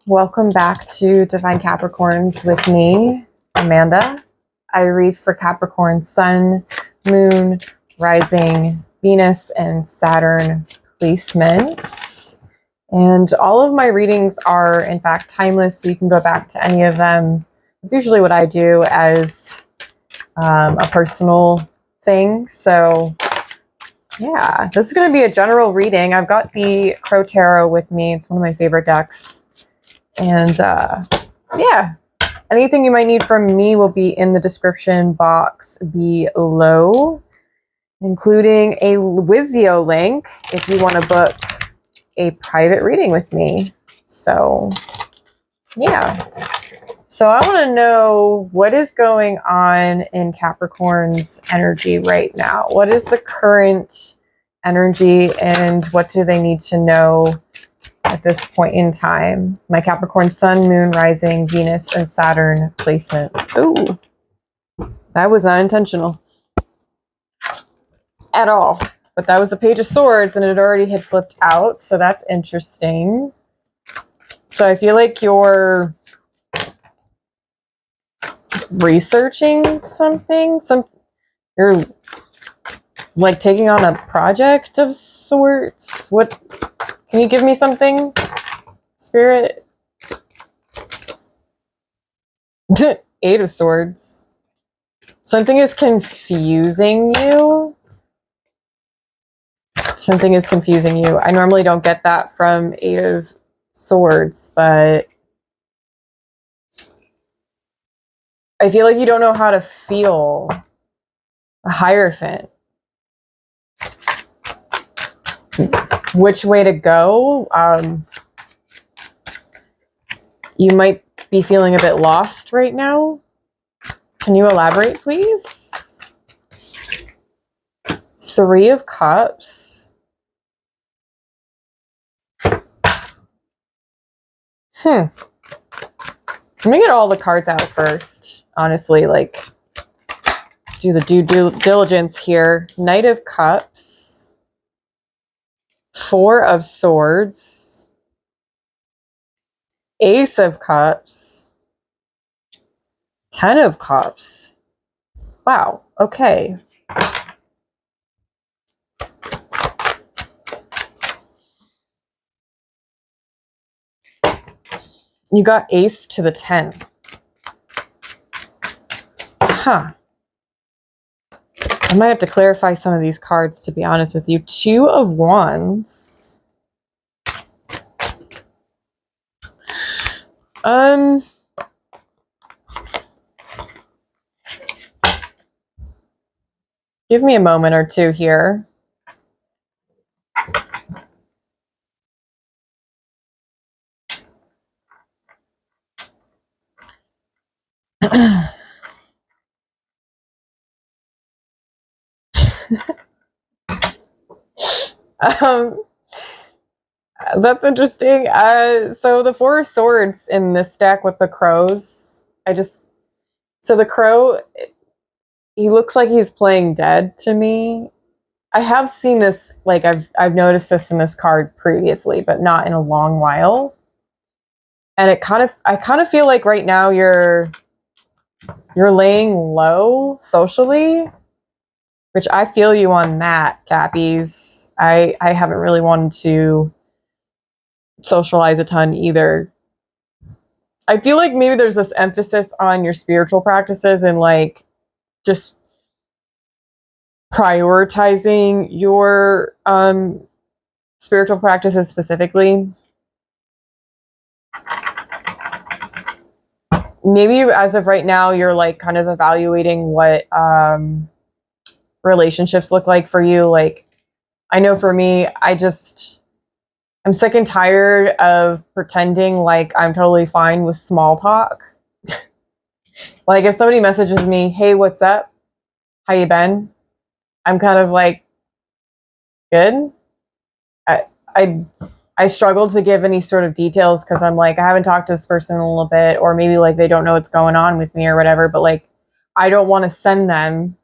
Welcome back to Divine Capricorns with me, Amanda. I read for Capricorn Sun, Moon, Rising, Venus, and Saturn placements. And all of my readings are, in fact, timeless, so you can go back to any of them. It's usually what I do as a personal thing. So yeah, this is going to be a general reading. I've got the Crow Tarot with me. It's one of my favorite decks. And yeah, anything you might need from me will be in the description box below, including a Wizio link if you want to book a private reading with me. So yeah. So I want to know what is going on in Capricorn's energy right now. What is the current energy and what do they need to know at this point in time? My Capricorn Sun, Moon, Rising, Venus, and Saturn placements. Ooh, that was not intentional at all. But that was a Page of Swords and it already had flipped out. So that's interesting. So I feel like you're researching something. You're like taking on a project of sorts. What? Can you give me something, Spirit? Eight of Swords. Something is confusing you. Something is confusing you. I normally don't get that from Eight of Swords, but I feel like you don't know how to feel a Hierophant. Which way to go? You might be feeling a bit lost right now. Can you elaborate, please? Three of Cups. Let me get all the cards out first. Honestly, like, do the due diligence here. Knight of Cups. Four of Swords. Ace of Cups. 10 of Cups. Wow, okay. You got Ace to the 10. Huh. I might have to clarify some of these cards, to be honest with you. Two of Wands. Give me a moment or two here. That's interesting. So the Four of Swords in this deck with the crows, so the crow, he looks like he's playing dead to me. I have seen this, like I've noticed this in this card previously, but not in a long while. And I kind of feel like right now you're laying low socially, which I feel you on that, Cappies. I haven't really wanted to socialize a ton either. I feel like maybe there's this emphasis on your spiritual practices and like just prioritizing your spiritual practices specifically. Maybe as of right now, you're like kind of evaluating what relationships look like for you. Like, I know for me, I'm sick and tired of pretending like I'm totally fine with small talk. Like if somebody messages me, hey, what's up? How you been? I'm kind of like, good. I struggle to give any sort of details because I'm like, I haven't talked to this person in a little bit, or maybe like they don't know what's going on with me or whatever, but like I don't want to send them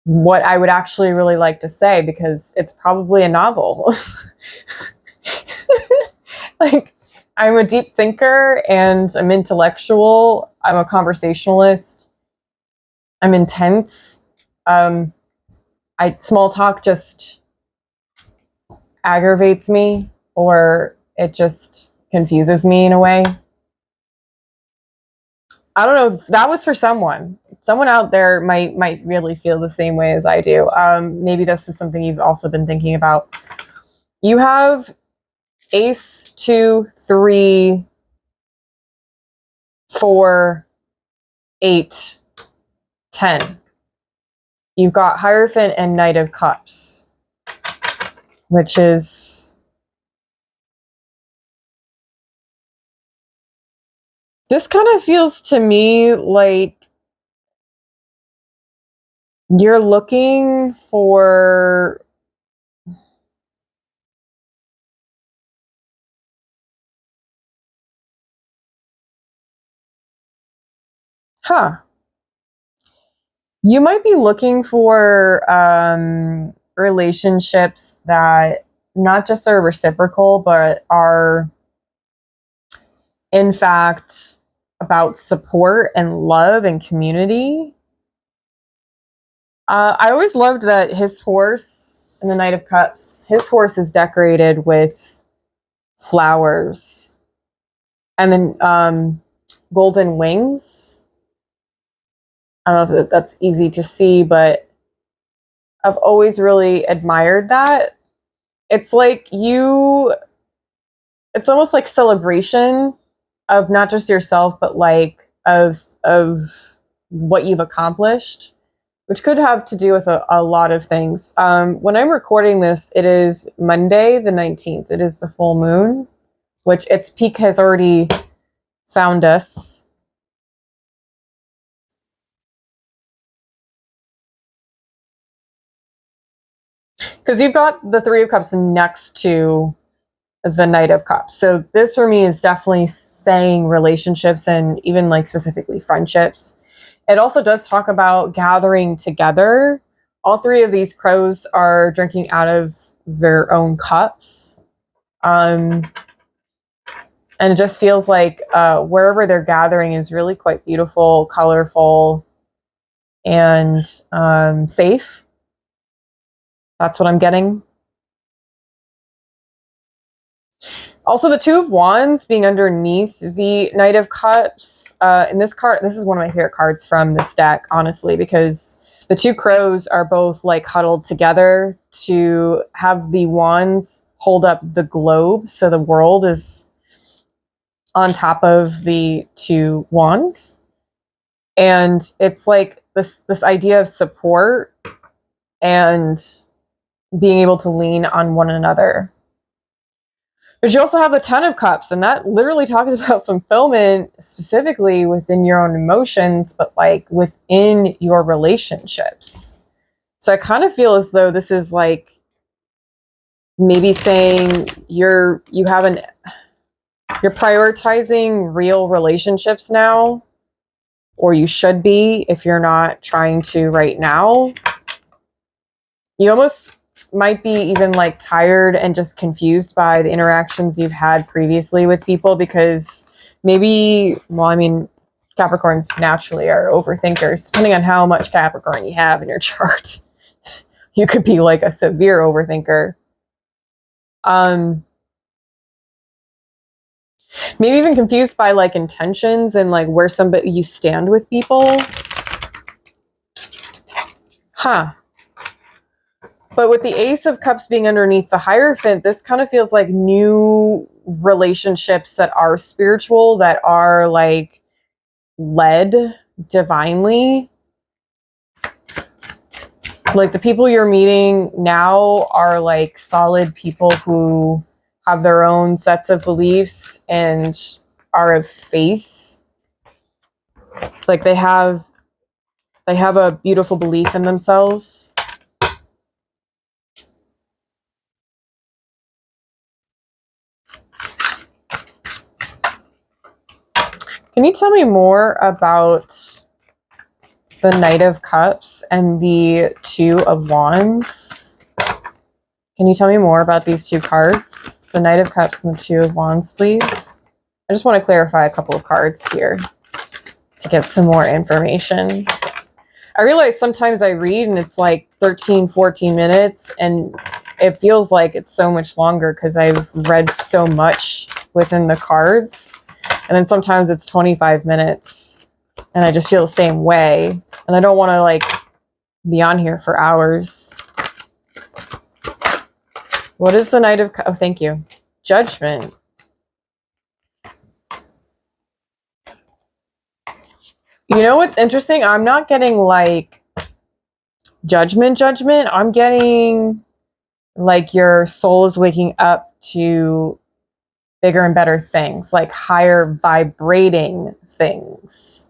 what I would actually really like to say because it's probably a novel. Like, I'm a deep thinker and I'm intellectual. I'm a conversationalist. I'm intense. Small talk just aggravates me, or it just confuses me in a way. I don't know. That was for someone. Someone out there might really feel the same way as I do. Maybe this is something you've also been thinking about. You have Ace, 2, 3, 4, 8, 10. You've got Hierophant and Knight of Cups, which is... This kind of feels to me like you're looking for... You might be looking for relationships that not just are reciprocal, but are, in fact, about support and love and community. I always loved that his horse in the Knight of Cups, his horse is decorated with flowers and then golden wings. I don't know if that's easy to see, but I've always really admired that. It's like it's almost like celebration of not just yourself, but like of what you've accomplished, which could have to do with a lot of things. When I'm recording this, it is Monday the 19th. It is the full moon, which its peak has already found us. Because you've got the Three of Cups next to the Knight of Cups. So this for me is definitely saying relationships and even like specifically friendships. It also does talk about gathering together. All three of these crows are drinking out of their own cups. And it just feels like wherever they're gathering is really quite beautiful, colorful, and safe. That's what I'm getting. Also, the Two of Wands being underneath the Knight of Cups. In this card, this is one of my favorite cards from this deck, honestly, because the two crows are both like huddled together to have the wands hold up the globe. So the world is on top of the two wands. And it's like this idea of support and being able to lean on one another. But you also have the Ten of Cups, and that literally talks about fulfillment specifically within your own emotions, but like within your relationships. So I kind of feel as though this is like maybe saying you're prioritizing real relationships now, or you should be if you're not trying to right now. You almost might be even like tired and just confused by the interactions you've had previously with people, because maybe, well, I mean, Capricorns naturally are overthinkers. Depending on how much Capricorn you have in your chart, you could be like a severe overthinker. Maybe even confused by like intentions and like where you stand with people. But with the Ace of Cups being underneath the Hierophant, this kind of feels like new relationships that are spiritual, that are like led divinely. Like the people you're meeting now are like solid people who have their own sets of beliefs and are of faith. Like they have a beautiful belief in themselves. Can you tell me more about the Knight of Cups and the Two of Wands? Can you tell me more about these two cards? The Knight of Cups and the Two of Wands, please. I just want to clarify a couple of cards here to get some more information. I realize sometimes I read and it's like 13, 14 minutes and it feels like it's so much longer because I've read so much within the cards. And then sometimes it's 25 minutes and I just feel the same way. And I don't want to like be on here for hours. What is the Knight of... Oh, thank you. Judgment. You know what's interesting? I'm not getting like judgment. I'm getting like your soul is waking up to bigger and better things, like higher vibrating things.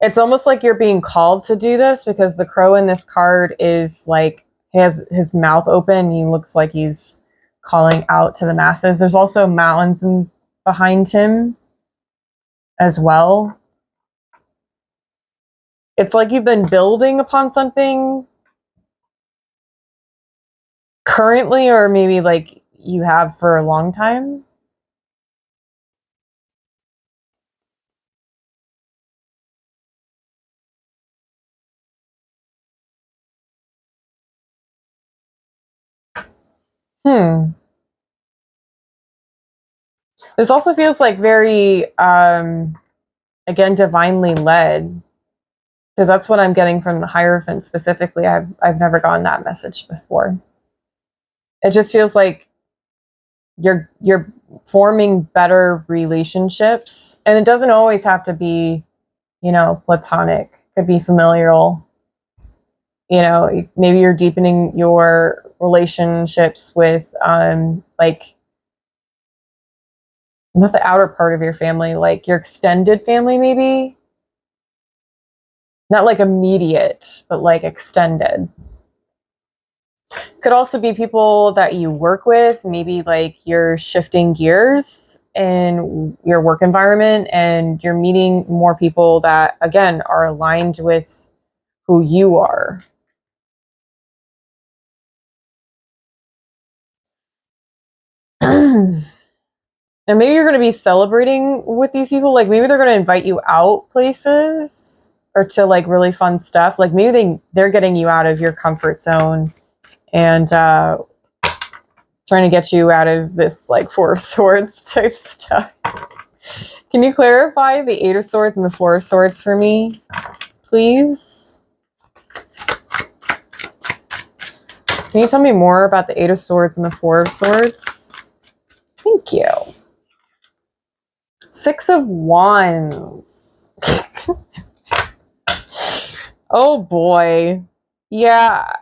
It's almost like you're being called to do this because the crow in this card is like, he has his mouth open. He looks like he's calling out to the masses. There's also mountains behind him as well. It's like you've been building upon something currently, or maybe like you have for a long time. This also feels like very, again, divinely led, because that's what I'm getting from the Hierophant specifically. I've never gotten that message before. It just feels like you're forming better relationships, and it doesn't always have to be, you know, platonic. It could be familial. You know, maybe you're deepening your relationships with, like, not the outer part of your family, like your extended family, maybe. Not like immediate, but like extended. Could also be people that you work with. Maybe like you're shifting gears in your work environment and you're meeting more people that, again, are aligned with who you are. And maybe you're going to be celebrating with these people. Like maybe they're going to invite you out places or to like really fun stuff. Like maybe they're getting you out of your comfort zone and trying to get you out of this like Four of Swords type stuff. Can you clarify the Eight of Swords and the Four of Swords for me, please? Can you tell me more about the Eight of Swords and the Four of Swords? Thank you. Six of Wands. Oh boy. Yeah.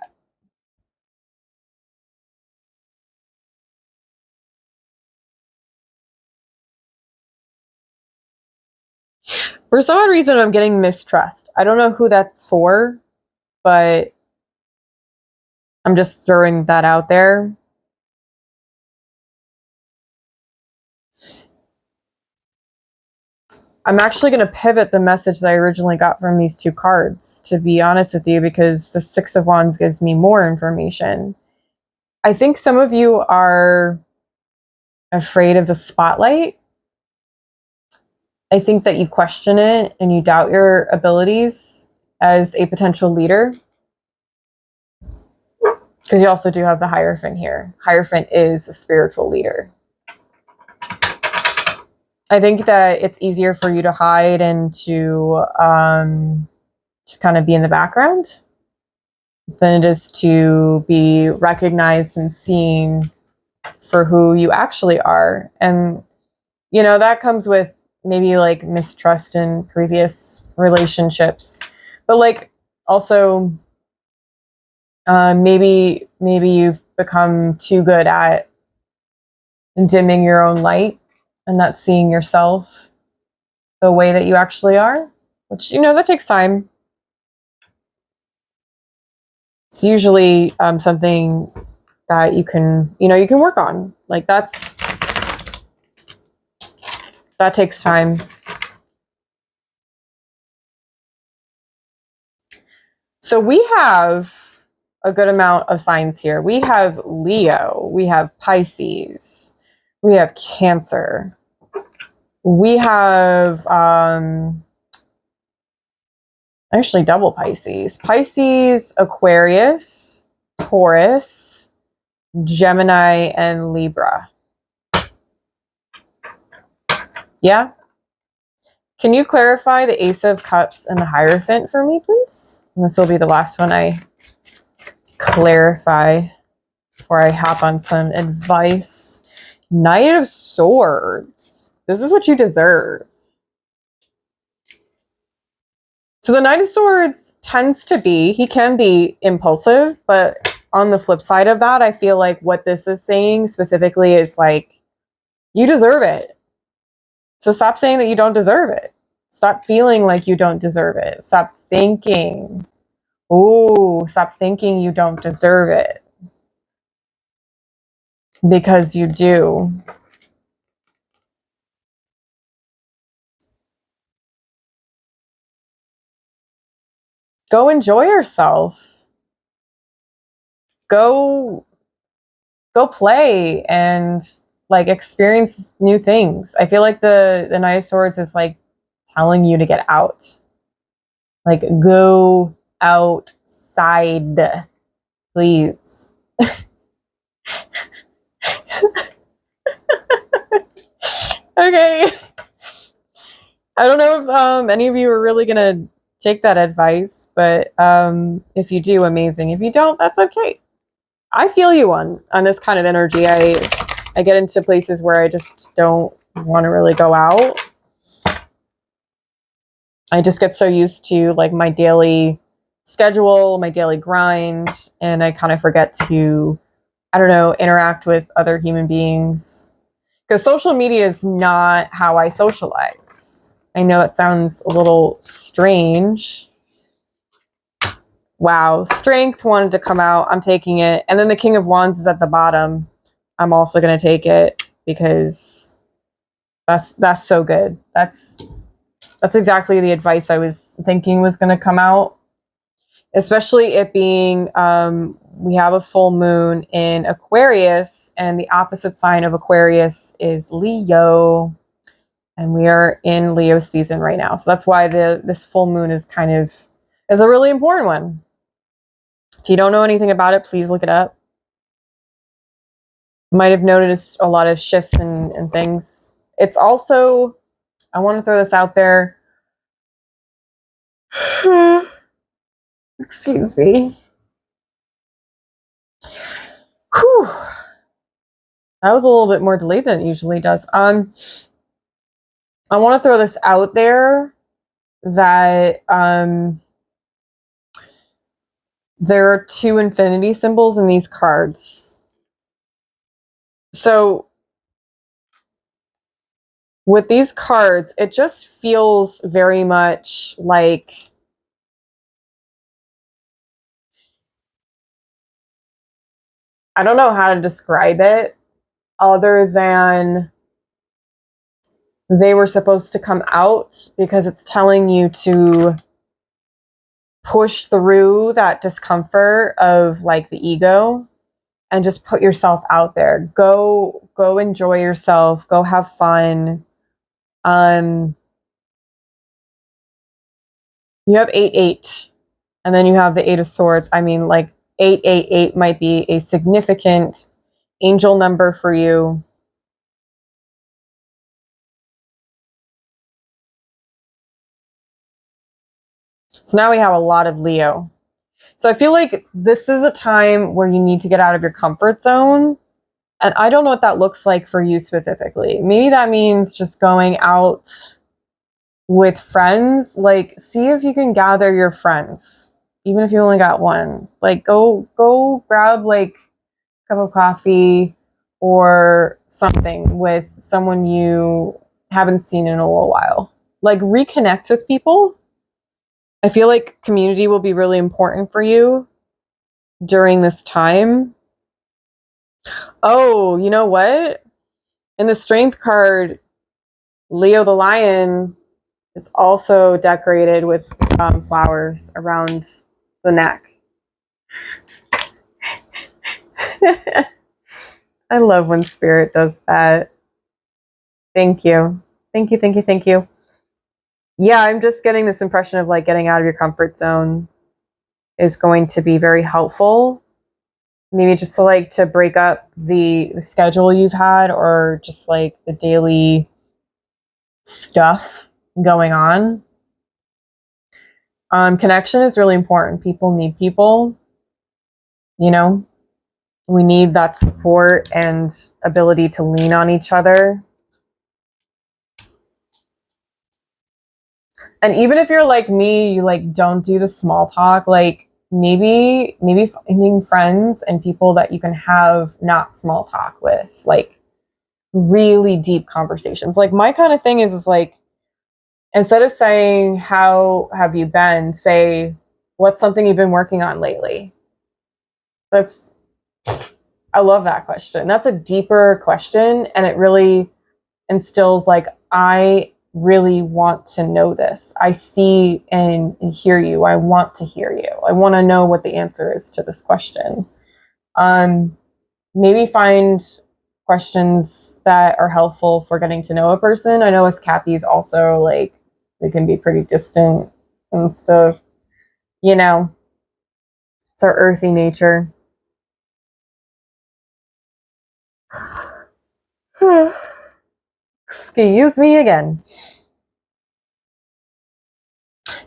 For some odd reason, I'm getting mistrust. I don't know who that's for, but I'm just throwing that out there. I'm actually going to pivot the message that I originally got from these two cards, to be honest with you, because the Six of Wands gives me more information. I think some of you are afraid of the spotlight. I think that you question it and you doubt your abilities as a potential leader. Because you also do have the Hierophant here. Hierophant is a spiritual leader. I think that it's easier for you to hide and to just kind of be in the background than it is to be recognized and seen for who you actually are. And, you know, that comes with maybe like mistrust in previous relationships. But like also maybe you've become too good at dimming your own light and not seeing yourself the way that you actually are, which, you know, that takes time. It's usually something that you can work on. Like that takes time. So we have a good amount of signs here. We have Leo, we have Pisces, we have Cancer, we have actually double Pisces. Pisces, Aquarius, Taurus, Gemini, and Libra. Yeah? Can you clarify the Ace of Cups and the Hierophant for me, please? And this will be the last one I clarify before I hop on some advice. Knight of Swords. This is what you deserve. So the Knight of Swords tends to be, he can be impulsive, but on the flip side of that, I feel like what this is saying specifically is like, you deserve it. So stop saying that you don't deserve it. Stop feeling like you don't deserve it. Stop thinking, oh, stop thinking you don't deserve it. Because you do. Go enjoy yourself. Go play and like experience new things. I feel like the Knight of Swords is like telling you to get out. Like go outside, please. Okay. I don't know if any of you are really gonna take that advice, but if you do, amazing. If you don't, that's okay. I feel you on this kind of energy. I get into places where I just don't want to really go out. I just get so used to like my daily schedule, my daily grind, and I kind of forget to, I don't know, interact with other human beings. Because social media is not how I socialize. I know that sounds a little strange. Wow, Strength wanted to come out. I'm taking it. And then the King of Wands is at the bottom. I'm also going to take it because that's so good. That's exactly the advice I was thinking was going to come out. Especially it being, we have a full moon in Aquarius, and the opposite sign of Aquarius is Leo. And we are in Leo season right now. So that's why this full moon is a really important one. If you don't know anything about it, please look it up. Might have noticed a lot of shifts and things. It's also, I want to throw this out there. Excuse me. Whew. That was a little bit more delayed than it usually does. I want to throw this out there that there are 2 infinity symbols in these cards. So with these cards, it just feels very much like I don't know how to describe it other than they were supposed to come out because it's telling you to push through that discomfort of like the ego and just put yourself out there. Go enjoy yourself. Go have fun. You have 8-8 and then you have the 8 of Swords. I mean, like 888 might be a significant angel number for you. So now we have a lot of Leo. So I feel like this is a time where you need to get out of your comfort zone. And I don't know what that looks like for you specifically. Maybe that means just going out with friends. Like, see if you can gather your friends, even if you only got one. Like, go grab like a cup of coffee or something with someone you haven't seen in a little while. Like, reconnect with people. I feel like community will be really important for you during this time. Oh, you know what? In the Strength card, Leo the Lion is also decorated with flowers around the neck. I love when spirit does that. Thank you. Thank you, thank you, thank you. Yeah, I'm just getting this impression of like getting out of your comfort zone is going to be very helpful. Maybe just to like to break up the schedule you've had, or just like the daily stuff going on. Connection is really important. People need people, you know, we need that support and ability to lean on each other. And even if you're like me, you like don't do the small talk, like maybe finding friends and people that you can have not small talk with, like really deep conversations. Like my kind of thing is like, instead of saying how have you been, say what's something you've been working on lately. I love that question. That's a deeper question, and it really instills like, I really want to know this. I see and hear you. I want to hear you. I want to know what the answer is to this question. Maybe find questions that are helpful for getting to know a person. I know as Cappies also, like, they can be pretty distant and stuff. You know, it's our earthy nature. Excuse me again.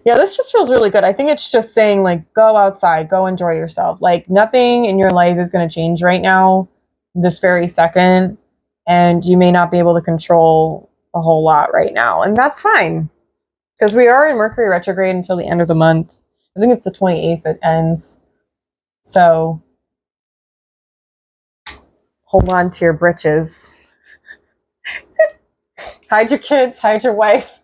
Yeah, this just feels really good. I think it's just saying like, go outside, go enjoy yourself. Like nothing in your life is going to change right now, this very second. And you may not be able to control a whole lot right now. And that's fine, because we are in Mercury retrograde until the end of the month. I think it's the 28th it ends. So hold on to your britches. Hide your kids, hide your wife.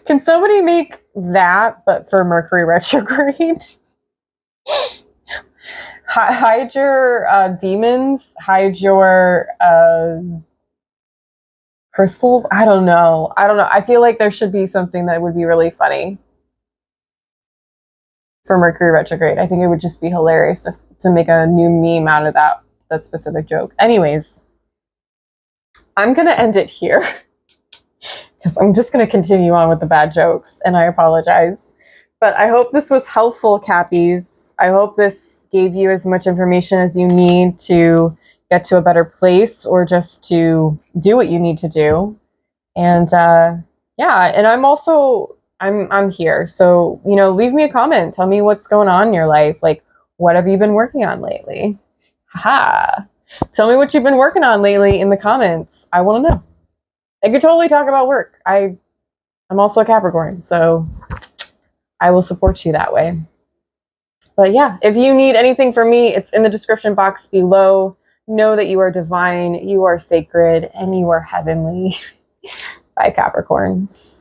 Can somebody make that, but for Mercury retrograde? Hide your demons, hide your crystals. I don't know. I feel like there should be something that would be really funny for Mercury retrograde. I think it would just be hilarious to make a new meme out of that specific joke. Anyways, I'm going to end it here because I'm just going to continue on with the bad jokes, and I apologize. But I hope this was helpful, Cappies. I hope this gave you as much information as you need to get to a better place, or just to do what you need to do. And yeah, and I'm here. So, you know, leave me a comment. Tell me what's going on in your life. Like, what have you been working on lately? Haha. Tell me what you've been working on lately in the comments. I want to know. I could totally talk about work. I'm also a Capricorn, so I will support you that way. But yeah, if you need anything from me, it's in the description box below. Know that you are divine, you are sacred, and you are heavenly. Bye, Capricorns.